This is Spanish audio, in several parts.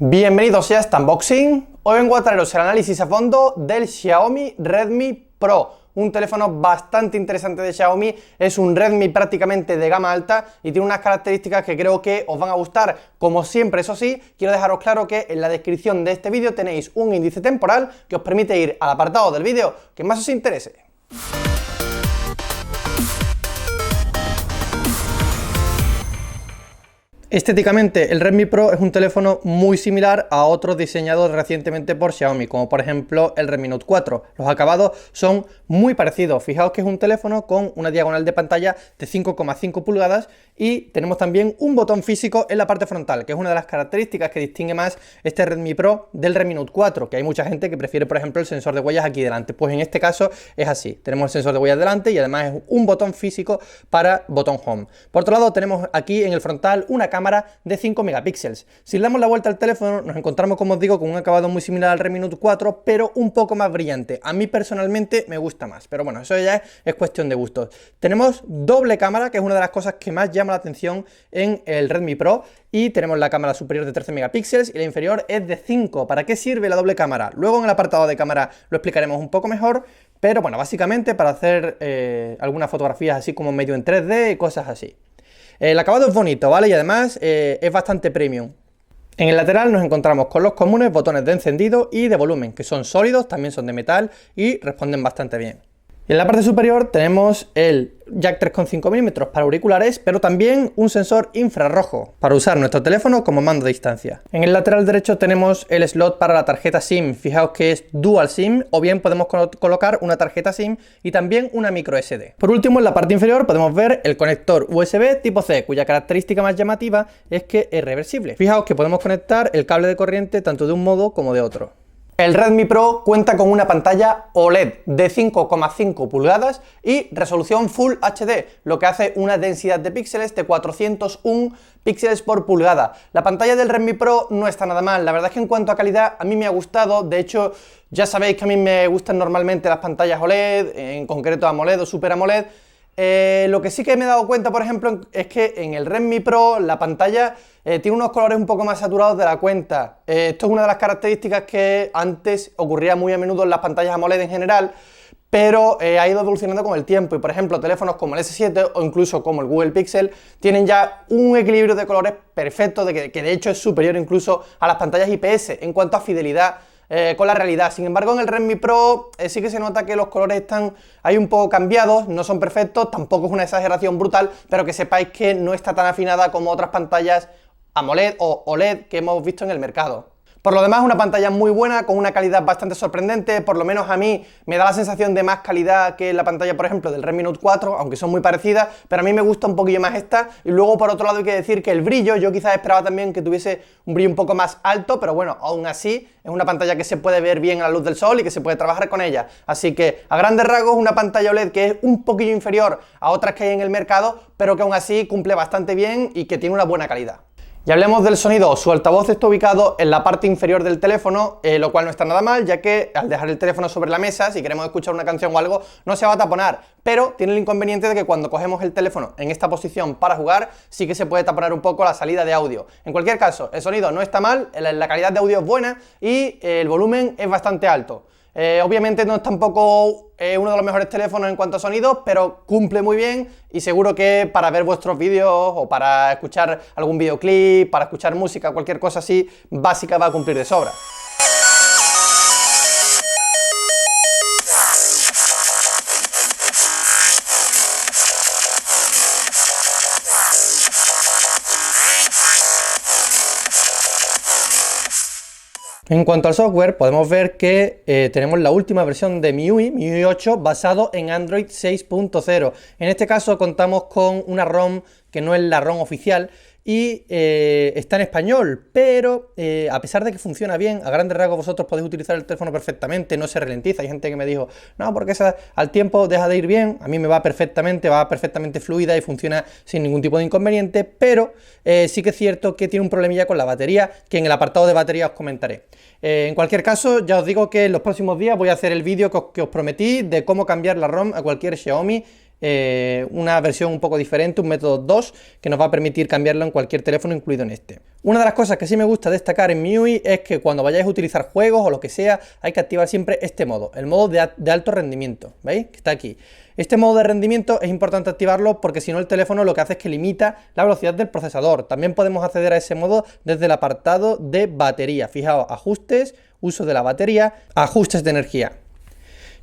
Bienvenidos a este unboxing. Hoy vengo a traeros el análisis a fondo del Xiaomi Redmi Pro, un teléfono bastante interesante de Xiaomi. Es un Redmi prácticamente de gama alta y tiene unas características que creo que os van a gustar. Como siempre, eso sí, quiero dejaros claro que en la descripción de este vídeo tenéis un índice temporal que os permite ir al apartado del vídeo que más os interese. Estéticamente, el Redmi Pro es un teléfono muy similar a otros diseñados recientemente por Xiaomi, como por ejemplo el Redmi Note 4. Los acabados son muy parecidos. Fijaos que es un teléfono con una diagonal de pantalla de 5,5 pulgadas y tenemos también un botón físico en la parte frontal, que es una de las características que distingue más este Redmi Pro del Redmi Note 4, que hay mucha gente que prefiere, por ejemplo, el sensor de huellas aquí delante. Pues en este caso es así. Tenemos el sensor de huellas delante y además es un botón físico para botón Home. Por otro lado, tenemos aquí en el frontal una cámara de 5 megapíxeles. Si le damos la vuelta al teléfono, nos encontramos, como os digo, con un acabado muy similar al Redmi Note 4, pero un poco más brillante. A mí personalmente me gusta más, pero bueno, eso ya es cuestión de gustos. Tenemos doble cámara, que es una de las cosas que más llama la atención en el Redmi Pro, y tenemos la cámara superior de 13 megapíxeles y la inferior es de 5. ¿Para qué sirve la doble cámara? Luego en el apartado de cámara lo explicaremos un poco mejor, pero bueno, básicamente para hacer algunas fotografías así como medio en 3D y cosas así. El acabado es bonito, ¿vale? Y además es bastante premium. En el lateral nos encontramos con los comunes botones de encendido y de volumen, que son sólidos, también son de metal y responden bastante bien. Y en la parte superior tenemos el jack 3,5 mm para auriculares, pero también un sensor infrarrojo para usar nuestro teléfono como mando de distancia. En el lateral derecho tenemos el slot para la tarjeta SIM. Fijaos que es Dual SIM, o bien podemos colocar una tarjeta SIM y también una micro SD. Por último, en la parte inferior podemos ver el conector USB tipo C, cuya característica más llamativa es que es reversible. Fijaos que podemos conectar el cable de corriente tanto de un modo como de otro. El Redmi Pro cuenta con una pantalla OLED de 5,5 pulgadas y resolución Full HD, lo que hace una densidad de píxeles de 401 píxeles por pulgada. La pantalla del Redmi Pro no está nada mal, la verdad es que en cuanto a calidad a mí me ha gustado. De hecho, ya sabéis que a mí me gustan normalmente las pantallas OLED, en concreto AMOLED o Super AMOLED. Lo que sí que me he dado cuenta, por ejemplo, es que en el Redmi Pro la pantalla tiene unos colores un poco más saturados de la cuenta. Esto es una de las características que antes ocurría muy a menudo en las pantallas AMOLED en general, pero ha ido evolucionando con el tiempo y, por ejemplo, teléfonos como el S7 o incluso como el Google Pixel tienen ya un equilibrio de colores perfecto, que de hecho es superior incluso a las pantallas IPS en cuanto a fidelidad con la realidad. Sin embargo, en el Redmi Pro sí que se nota que los colores están ahí un poco cambiados, no son perfectos, tampoco es una exageración brutal, pero que sepáis que no está tan afinada como otras pantallas AMOLED o OLED que hemos visto en el mercado. Por lo demás, una pantalla muy buena, con una calidad bastante sorprendente. Por lo menos a mí me da la sensación de más calidad que la pantalla, por ejemplo, del Redmi Note 4, aunque son muy parecidas, pero a mí me gusta un poquillo más esta. Y luego, por otro lado, hay que decir que el brillo, yo quizás esperaba también que tuviese un brillo un poco más alto, pero bueno, aún así es una pantalla que se puede ver bien a la luz del sol y que se puede trabajar con ella. Así que, a grandes rasgos, una pantalla OLED que es un poquillo inferior a otras que hay en el mercado, pero que aún así cumple bastante bien y que tiene una buena calidad. Y hablemos del sonido. Su altavoz está ubicado en la parte inferior del teléfono, lo cual no está nada mal, ya que al dejar el teléfono sobre la mesa, si queremos escuchar una canción o algo, no se va a taponar, pero tiene el inconveniente de que cuando cogemos el teléfono en esta posición para jugar, sí que se puede taponar un poco la salida de audio. En cualquier caso, el sonido no está mal, la calidad de audio es buena y el volumen es bastante alto. Obviamente no es tampoco uno de los mejores teléfonos en cuanto a sonido, pero cumple muy bien y seguro que para ver vuestros vídeos o para escuchar algún videoclip, para escuchar música, cualquier cosa así básica va a cumplir de sobra. En cuanto al software, podemos ver que tenemos la última versión de MIUI 8, basado en Android 6.0. En este caso contamos con una ROM que no es la ROM oficial y está en español, pero a pesar de que funciona bien, a grandes rasgos vosotros podéis utilizar el teléfono perfectamente, no se ralentiza. Hay gente que me dijo, no, porque al tiempo deja de ir bien. A mí me va perfectamente fluida y funciona sin ningún tipo de inconveniente, pero sí que es cierto que tiene un problemilla con la batería, que en el apartado de batería os comentaré. En cualquier caso, ya os digo que en los próximos días voy a hacer el vídeo que os prometí de cómo cambiar la ROM a cualquier Xiaomi una versión un poco diferente, un método 2, que nos va a permitir cambiarlo en cualquier teléfono, incluido en este. Una de las cosas que sí me gusta destacar en MIUI es que cuando vayáis a utilizar juegos o lo que sea, hay que activar siempre este modo, el modo de alto rendimiento, ¿veis? Que está aquí. Este modo de rendimiento es importante activarlo porque si no el teléfono lo que hace es que limita la velocidad del procesador. También podemos acceder a ese modo desde el apartado de batería. Fijaos, ajustes, uso de la batería, ajustes de energía.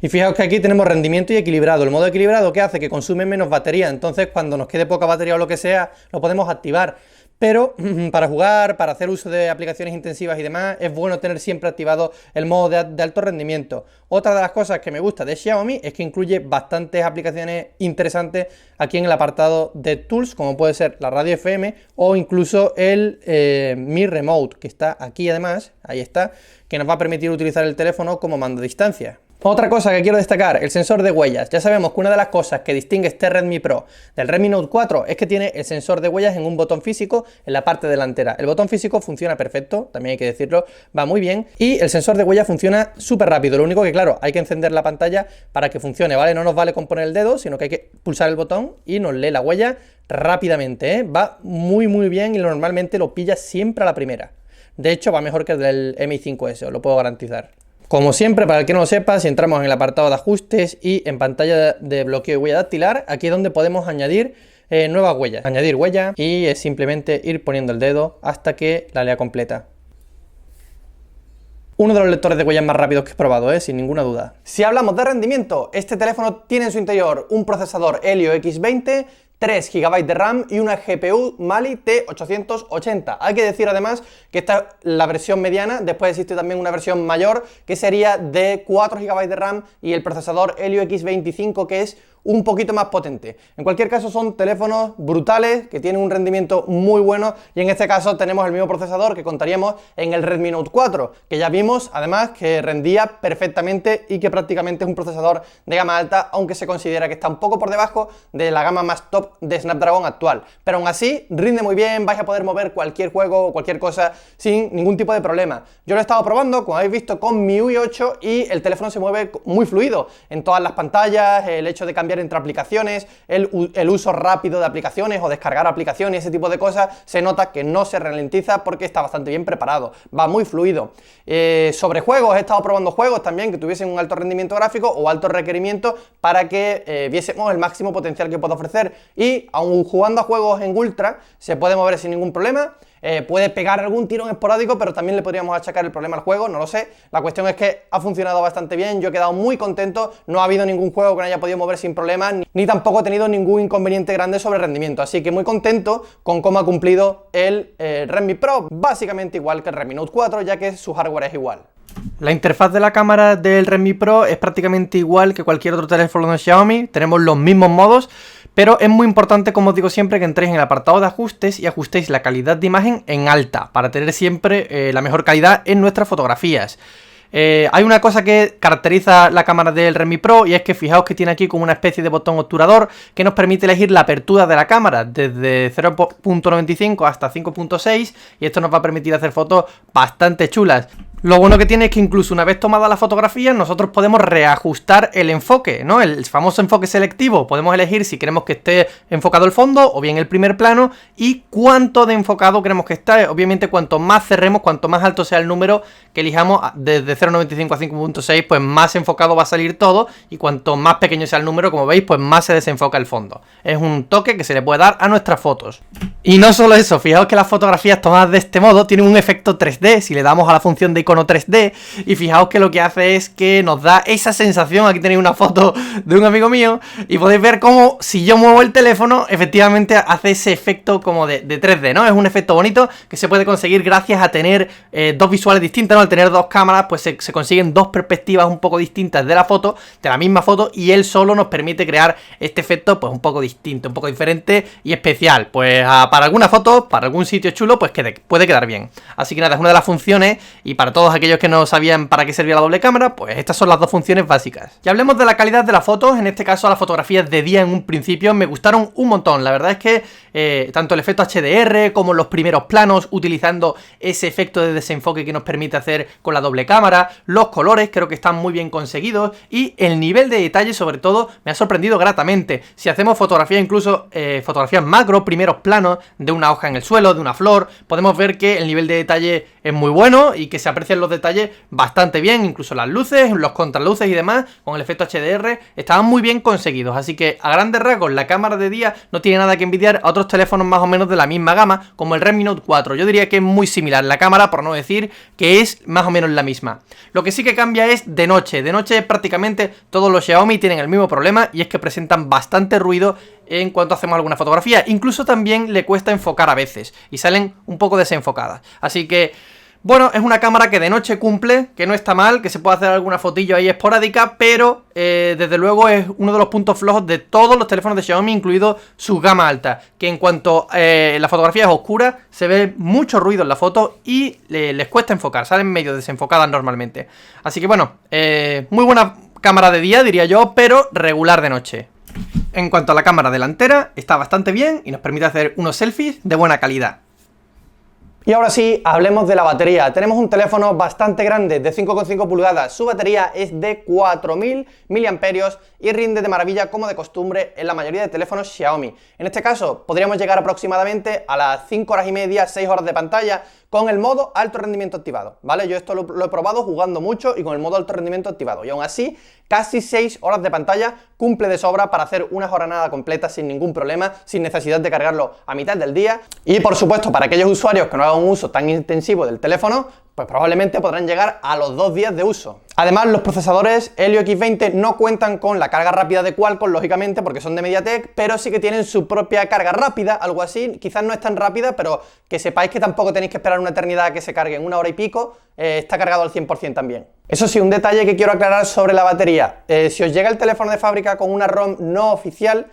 Y fijaos que aquí tenemos rendimiento y equilibrado. El modo equilibrado que hace que consume menos batería, entonces cuando nos quede poca batería o lo que sea, lo podemos activar. Pero para jugar, para hacer uso de aplicaciones intensivas y demás, es bueno tener siempre activado el modo de alto rendimiento. Otra de las cosas que me gusta de Xiaomi es que incluye bastantes aplicaciones interesantes aquí en el apartado de Tools, como puede ser la radio FM o incluso el Mi Remote, que está aquí además, ahí está, que nos va a permitir utilizar el teléfono como mando a distancia. Otra cosa que quiero destacar, el sensor de huellas. Ya sabemos que una de las cosas que distingue este Redmi Pro del Redmi Note 4 es que tiene el sensor de huellas en un botón físico en la parte delantera. El botón físico funciona perfecto, también hay que decirlo, va muy bien. Y el sensor de huellas funciona súper rápido. Lo único que, claro, hay que encender la pantalla para que funcione, ¿vale? No nos vale con poner el dedo, sino que hay que pulsar el botón y nos lee la huella rápidamente, ¿eh? Va muy bien y normalmente lo pilla siempre a la primera. De hecho, va mejor que el del Mi 5S, os lo puedo garantizar. Como siempre, para el que no lo sepa, si entramos en el apartado de ajustes y en pantalla de bloqueo y huella dactilar, aquí es donde podemos añadir nuevas huellas. Añadir huella y es simplemente ir poniendo el dedo hasta que la lea completa. Uno de los lectores de huellas más rápidos que he probado, sin ninguna duda. Si hablamos de rendimiento, este teléfono tiene en su interior un procesador Helio X20, 3 GB de RAM y una GPU Mali T880. Hay que decir además que esta es la versión mediana, después existe también una versión mayor que sería de 4 GB de RAM y el procesador Helio X25 que es un poquito más potente. En cualquier caso son teléfonos brutales que tienen un rendimiento muy bueno y en este caso tenemos el mismo procesador que contaríamos en el Redmi Note 4, que ya vimos además que rendía perfectamente y que prácticamente es un procesador de gama alta, aunque se considera que está un poco por debajo de la gama más top de Snapdragon actual, pero aún así rinde muy bien, vais a poder mover cualquier juego o cualquier cosa sin ningún tipo de problema. Yo lo he estado probando, como habéis visto, con MIUI 8 y el teléfono se mueve muy fluido en todas las pantallas, el hecho de cambiar entre aplicaciones, el uso rápido de aplicaciones o descargar aplicaciones, ese tipo de cosas, se nota que no se ralentiza porque está bastante bien preparado, va muy fluido. Sobre juegos, he estado probando juegos también que tuviesen un alto rendimiento gráfico o alto requerimiento para que viésemos el máximo potencial que puede ofrecer y aun jugando a juegos en ultra se puede mover sin ningún problema. Puede pegar algún tirón esporádico, pero también le podríamos achacar el problema al juego, no lo sé. La cuestión es que ha funcionado bastante bien, yo he quedado muy contento, no ha habido ningún juego que no haya podido mover sin problemas, ni tampoco he tenido ningún inconveniente grande sobre rendimiento, así que muy contento con cómo ha cumplido el Redmi Pro, básicamente igual que el Redmi Note 4, ya que su hardware es igual. La interfaz de la cámara del Redmi Pro es prácticamente igual que cualquier otro teléfono de Xiaomi, tenemos los mismos modos, pero es muy importante, como os digo siempre, que entréis en el apartado de ajustes y ajustéis la calidad de imagen en alta, para tener siempre la mejor calidad en nuestras fotografías. Hay una cosa que caracteriza la cámara del Redmi Pro y es que fijaos que tiene aquí como una especie de botón obturador que nos permite elegir la apertura de la cámara desde 0.95 hasta 5.6 y esto nos va a permitir hacer fotos bastante chulas. Lo bueno que tiene es que incluso una vez tomada la fotografía nosotros podemos reajustar el enfoque, ¿no? El famoso enfoque selectivo. Podemos elegir si queremos que esté enfocado el fondo o bien el primer plano y cuánto de enfocado queremos que esté. Obviamente cuanto más cerremos, cuanto más alto sea el número que elijamos desde 0.95 a 5.6, pues más enfocado va a salir todo y cuanto más pequeño sea el número, como veis, pues más se desenfoca el fondo. Es un toque que se le puede dar a nuestras fotos. Y no solo eso, fijaos que las fotografías tomadas de este modo tienen un efecto 3D si le damos a la función de icono 3D y fijaos que lo que hace es que nos da esa sensación. Aquí tenéis una foto de un amigo mío y podéis ver cómo si yo muevo el teléfono efectivamente hace ese efecto como de 3D, ¿no? Es un efecto bonito que se puede conseguir gracias a tener dos visuales distintas, ¿no? Al tener dos cámaras pues se consiguen dos perspectivas un poco distintas de la foto, de la misma foto, y él solo nos permite crear este efecto pues un poco distinto, un poco diferente y especial, pues para alguna foto, para algún sitio chulo, pues puede quedar bien. Así que nada, es una de las funciones y para todos aquellos que no sabían para qué servía la doble cámara, pues estas son las dos funciones básicas. Y hablemos de la calidad de las fotos, en este caso las fotografías de día en un principio me gustaron un montón, la verdad es que tanto el efecto HDR como los primeros planos, utilizando ese efecto de desenfoque que nos permite hacer con la doble cámara. Los colores creo que están muy bien conseguidos y el nivel de detalle sobre todo me ha sorprendido gratamente. Si hacemos fotografía, incluso fotografías macro, primeros planos de una hoja en el suelo, de una flor, podemos ver que el nivel de detalle es muy bueno y que se aprecian los detalles bastante bien, incluso las luces, los contraluces y demás, con el efecto HDR, estaban muy bien conseguidos. Así que a grandes rasgos la cámara de día no tiene nada que envidiar a otros teléfonos más o menos de la misma gama, como el Redmi Note 4. Yo diría que es muy similar la cámara, por no decir que es más o menos la misma. Lo que sí que cambia es de noche. De noche prácticamente todos los Xiaomi tienen el mismo problema, y es que presentan bastante ruido en cuanto hacemos alguna fotografía. Incluso también le cuesta enfocar a veces y salen un poco desenfocadas. Así que, bueno, es una cámara que de noche cumple, que no está mal, que se puede hacer alguna fotillo ahí esporádica, pero desde luego es uno de los puntos flojos de todos los teléfonos de Xiaomi, incluido su gama alta, que en cuanto la fotografía es oscura, se ve mucho ruido en la foto y les cuesta enfocar, salen medio desenfocadas normalmente. Así que bueno, muy buena cámara de día, diría yo, pero regular de noche. En cuanto a la cámara delantera, está bastante bien y nos permite hacer unos selfies de buena calidad. Y ahora sí, hablemos de la batería. Tenemos un teléfono bastante grande, de 5,5 pulgadas. Su batería es de 4000 mAh y rinde de maravilla, como de costumbre en la mayoría de teléfonos Xiaomi. En este caso, podríamos llegar aproximadamente a las 5 horas y media, 6 horas de pantalla, con el modo alto rendimiento activado, ¿vale? Yo esto lo he probado jugando mucho y con el modo alto rendimiento activado, y aún así, casi 6 horas de pantalla cumple de sobra para hacer una jornada completa sin ningún problema, sin necesidad de cargarlo a mitad del día. Y por supuesto, para aquellos usuarios que no hagan un uso tan intensivo del teléfono, pues probablemente podrán llegar a los 2 días de uso. Además, los procesadores Helio X20 no cuentan con la carga rápida de Qualcomm, lógicamente, porque son de MediaTek, pero sí que tienen su propia carga rápida, algo así. Quizás no es tan rápida, pero que sepáis que tampoco tenéis que esperar una eternidad a que se cargue, en 1 hora y pico, está cargado al 100% también. Eso sí, un detalle que quiero aclarar sobre la batería. Si os llega el teléfono de fábrica con una ROM no oficial,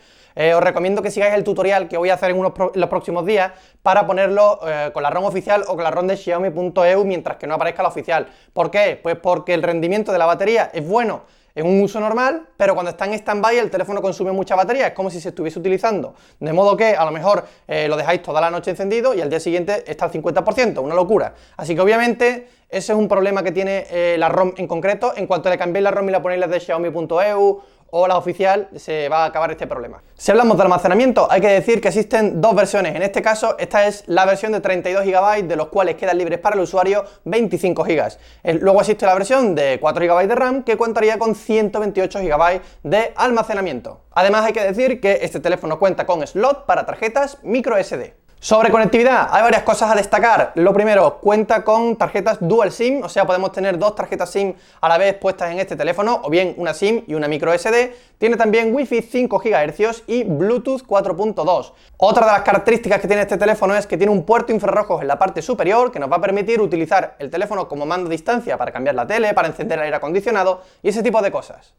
os recomiendo que sigáis el tutorial que voy a hacer en los próximos días para ponerlo con la ROM oficial o con la ROM de Xiaomi.eu mientras que no aparezca la oficial. ¿Por qué? Pues porque el rendimiento de la batería es bueno en un uso normal, pero cuando está en stand-by el teléfono consume mucha batería, es como si se estuviese utilizando. De modo que a lo mejor lo dejáis toda la noche encendido y al día siguiente está al 50%, una locura. Así que obviamente ese es un problema que tiene la ROM en concreto. En cuanto le cambiéis la ROM y la ponéis la de Xiaomi.eu o la oficial, se va a acabar este problema. Si hablamos de almacenamiento, hay que decir que existen dos versiones. En este caso, esta es la versión de 32 GB, de los cuales quedan libres para el usuario 25 GB. Luego existe la versión de 4 GB de RAM, que contaría con 128 GB de almacenamiento. Además, hay que decir que este teléfono cuenta con slot para tarjetas micro SD. Sobre conectividad, hay varias cosas a destacar. Lo primero, cuenta con tarjetas Dual SIM, o sea, podemos tener dos tarjetas SIM a la vez puestas en este teléfono, o bien una SIM y una micro SD. Tiene también Wi-Fi 5 GHz y Bluetooth 4.2. Otra de las características que tiene este teléfono es que tiene un puerto infrarrojos en la parte superior que nos va a permitir utilizar el teléfono como mando a distancia para cambiar la tele, para encender el aire acondicionado y ese tipo de cosas.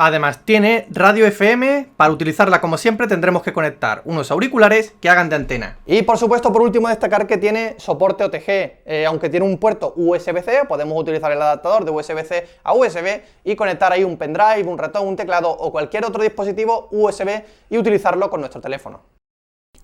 Además tiene radio FM, para utilizarla como siempre tendremos que conectar unos auriculares que hagan de antena. Y por supuesto, por último, destacar que tiene soporte OTG, aunque tiene un puerto USB-C, podemos utilizar el adaptador de USB-C a USB y conectar ahí un pendrive, un ratón, un teclado o cualquier otro dispositivo USB y utilizarlo con nuestro teléfono.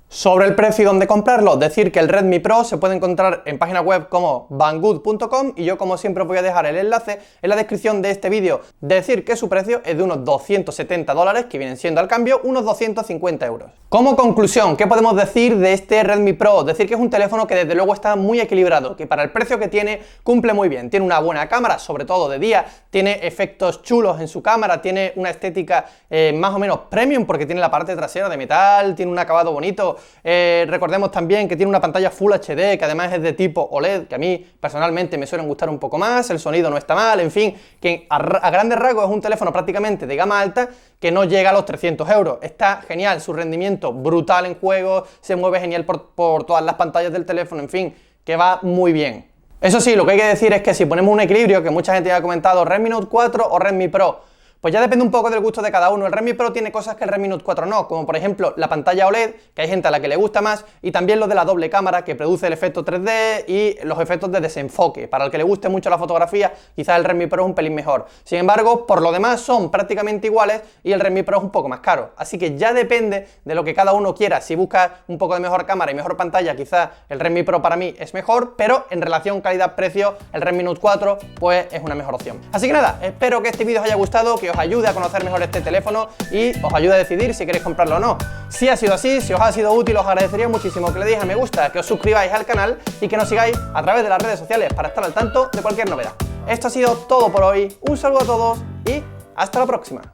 Sobre el precio y dónde comprarlo, decir que el Redmi Pro se puede encontrar en página web como banggood.com y yo, como siempre, os voy a dejar el enlace en la descripción de este vídeo. Decir que su precio es de unos 270 dólares, que vienen siendo al cambio unos 250 euros. Como conclusión, ¿qué podemos decir de este Redmi Pro? Decir que es un teléfono que desde luego está muy equilibrado, que para el precio que tiene cumple muy bien. Tiene una buena cámara, sobre todo de día, tiene efectos chulos en su cámara, tiene una estética más o menos premium porque tiene la parte trasera de metal, tiene un acabado bonito. Recordemos también que tiene una pantalla Full HD, que además es de tipo OLED, que a mí personalmente me suelen gustar un poco más, el sonido no está mal, en fin, que a grandes rasgos es un teléfono prácticamente de gama alta que no llega a los 300 euros. Está genial, su rendimiento brutal en juegos, se mueve genial por todas las pantallas del teléfono, en fin, que va muy bien. Eso sí, lo que hay que decir es que si ponemos un equilibrio, que mucha gente ya ha comentado, Redmi Note 4 o Redmi Pro, Pues ya depende un poco del gusto de cada uno. El Redmi Pro tiene cosas que el Redmi Note 4 no, como por ejemplo la pantalla OLED, que hay gente a la que le gusta más, y también lo de la doble cámara, que produce el efecto 3D y los efectos de desenfoque. Para el que le guste mucho la fotografía, quizás el Redmi Pro es un pelín mejor. Sin embargo, por lo demás son prácticamente iguales y el Redmi Pro es un poco más caro. Así que ya depende de lo que cada uno quiera. Si buscas un poco de mejor cámara y mejor pantalla, quizás el Redmi Pro para mí es mejor, pero en relación calidad-precio, el Redmi Note 4 pues es una mejor opción. Así que nada, espero que este vídeo os haya gustado, que os ayude a conocer mejor este teléfono y os ayude a decidir si queréis comprarlo o no. Si ha sido así, si os ha sido útil, os agradecería muchísimo que le deis a me gusta, que os suscribáis al canal y que nos sigáis a través de las redes sociales para estar al tanto de cualquier novedad. Esto ha sido todo por hoy, un saludo a todos y hasta la próxima.